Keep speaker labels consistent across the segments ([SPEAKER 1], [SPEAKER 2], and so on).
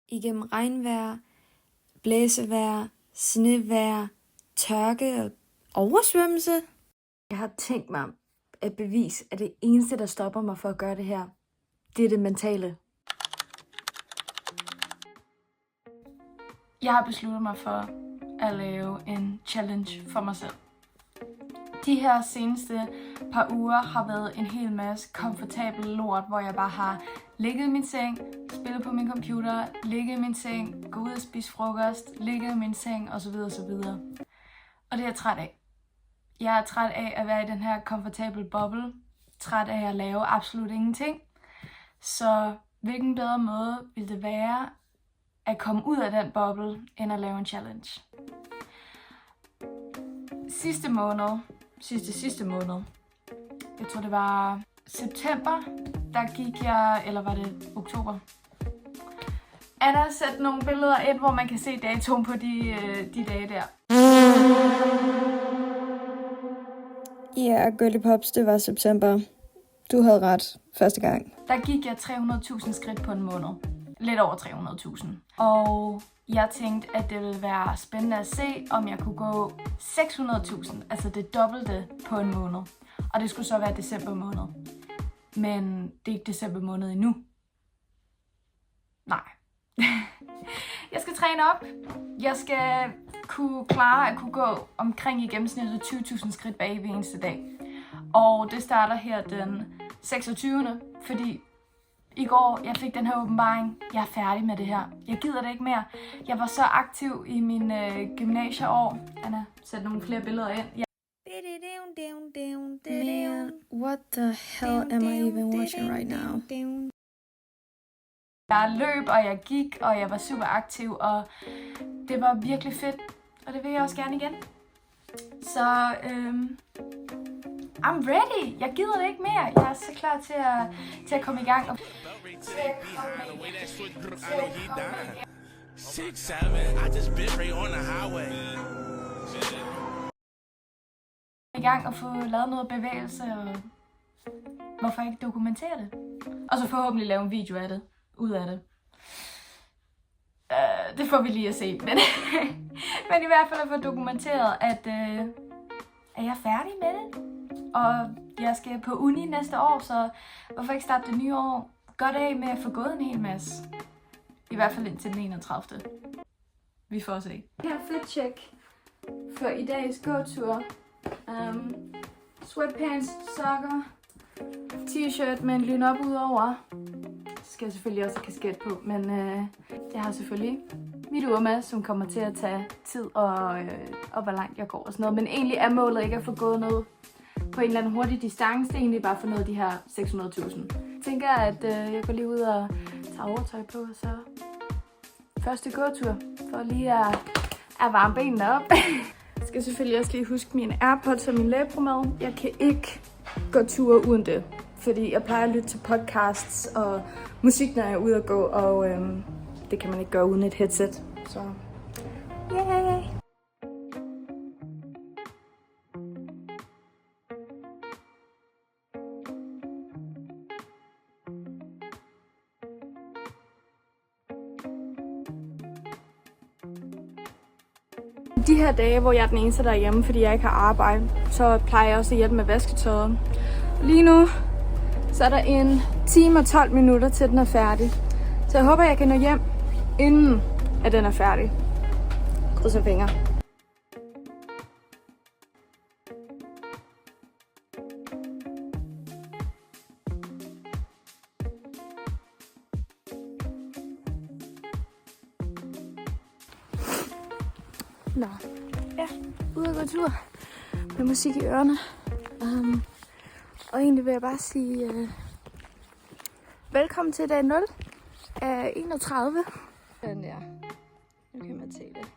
[SPEAKER 1] igennem regnvejr, blæsevejr, snevejr, tørke og oversvømmelse. Jeg har tænkt mig at bevise, at det eneste, der stopper mig for at gøre det her, det er det mentale.
[SPEAKER 2] Jeg har besluttet mig for at lave en challenge for mig selv. De her seneste par uger har været en hel masse komfortabel lort, hvor jeg bare har ligget i min seng, spillet på min computer, ligget i min seng, gå ud og spise frokost, ligget i min seng osv. osv. Og det er jeg træt af. Jeg er træt af at være i den her komfortable boble. Træt af at lave absolut ingenting. Så hvilken bedre måde vil det være at komme ud af den boble, end at lave en challenge? Sidste måned, jeg tror det var september, der gik jeg, eller var det oktober? Anna har sat nogle billeder ind, hvor man kan se datoen på de dage der.
[SPEAKER 1] Ja, Girly Pops, det var september. Du havde ret første gang.
[SPEAKER 2] Der gik jeg 300.000 skridt på en måned. Lidt over 300.000. Og jeg tænkte, at det ville være spændende at se, om jeg kunne gå 600.000, altså det dobbelte på en måned. Og det skulle så være december måned. Men det er ikke december måned endnu. Nej. Jeg skal træne op. Jeg skal kunne klare at kunne gå omkring i gennemsnittet 20.000 skridt bag hver eneste dag. Og det starter her den 26. Fordi i går, jeg fik den her åbenbaring. Jeg er færdig med det her. Jeg gider det ikke mere. Jeg var så aktiv i min gymnasieår. Anna, sæt nogle flere billeder ind.
[SPEAKER 1] Man, what the hell am I even watching right now?
[SPEAKER 2] Jeg løb, og jeg gik, og jeg var super aktiv, og det var virkelig fedt. Og det vil jeg også gerne igen. Så I'm ready. Jeg gider det ikke mere. Jeg er så klar til at komme i gang. I gang og få lavet noget bevægelse, og hvorfor ikke dokumentere det? Og så forhåbentlig lave en video af det, ud af det. Det får vi lige at se, men i hvert fald at få dokumenteret, at jeg er færdig med det. Og jeg skal på uni næste år, så hvorfor ikke starte det nye år godt af med at få gået en hel masse. I hvert fald indtil den 31. Vi får se. Her er fit check for i dags gåtur. Sweatpants, sokker, t-shirt med en lyn op udover. Så skal jeg selvfølgelig også have kasket på, men jeg har selvfølgelig mit ur med, som kommer til at tage tid og hvor langt jeg går og sådan noget. Men egentlig er målet ikke at få gået noget på en eller anden hurtig distance. Det er egentlig bare at få noget af de her 600.000. Jeg tænker, at jeg går lige ud og tager overtøj på, og så første gåtur for lige at varme benene op. Jeg skal selvfølgelig også lige huske mine AirPods og min læbepomade. Jeg kan ikke gå ture uden det, fordi jeg plejer at lytte til podcasts og musik, når jeg er ude at gå, og det kan man ikke gøre uden et headset. Så yay! De her dage, hvor jeg er den eneste, der er hjemme, fordi jeg ikke har arbejde, så plejer jeg også at hjælpe med vasketøjet. Lige nu, så er der 1 time og 12 minutter til den er færdig. Så jeg håber, jeg kan nå hjem, inden at den er færdig. Krydser fingre. Nå, ja, ude at gå tur med musik i ørerne. Og egentlig vil jeg bare sige velkommen til dag 0 af 31. Den der. Nu kan man se det.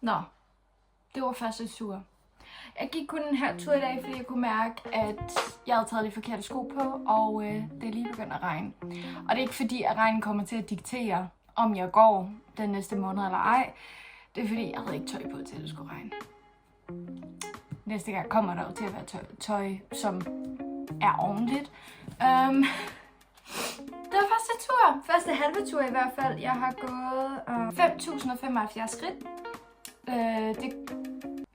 [SPEAKER 2] Nå, det var første tur. Jeg gik kun den her tur i dag, fordi jeg kunne mærke, at jeg havde taget de forkerte sko på, og det er lige begyndt at regne. Og det er ikke fordi, at regnen kommer til at diktere, om jeg går den næste måned eller ej. Det er fordi, jeg havde ikke tøj på til, at det skulle regne. Næste gang kommer der jo til at være tøj, som er ordentligt. Det var første tur. Første halve tur i hvert fald. Jeg har gået 5.075 skridt.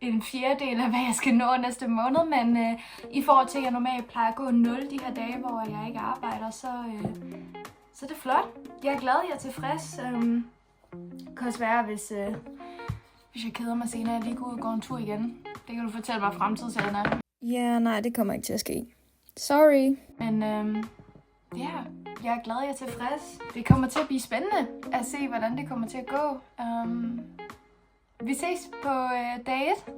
[SPEAKER 2] Det er en fjerdedel af, hvad jeg skal nå næste måned, men i forhold til, at jeg normalt plejer at gå 0 de her dage, hvor jeg ikke arbejder, så det er flot. Jeg er glad, jeg er tilfreds. Det kan også være, hvis jeg keder mig senere, at jeg lige går ud og går en tur igen. Det kan du fortælle mig fremtidsænderne.
[SPEAKER 1] Ja, nej, det kommer ikke til at ske. Sorry.
[SPEAKER 2] Men jeg er glad, jeg er tilfreds. Det kommer til at blive spændende at se, hvordan det kommer til at gå. Vi ses på dag 1.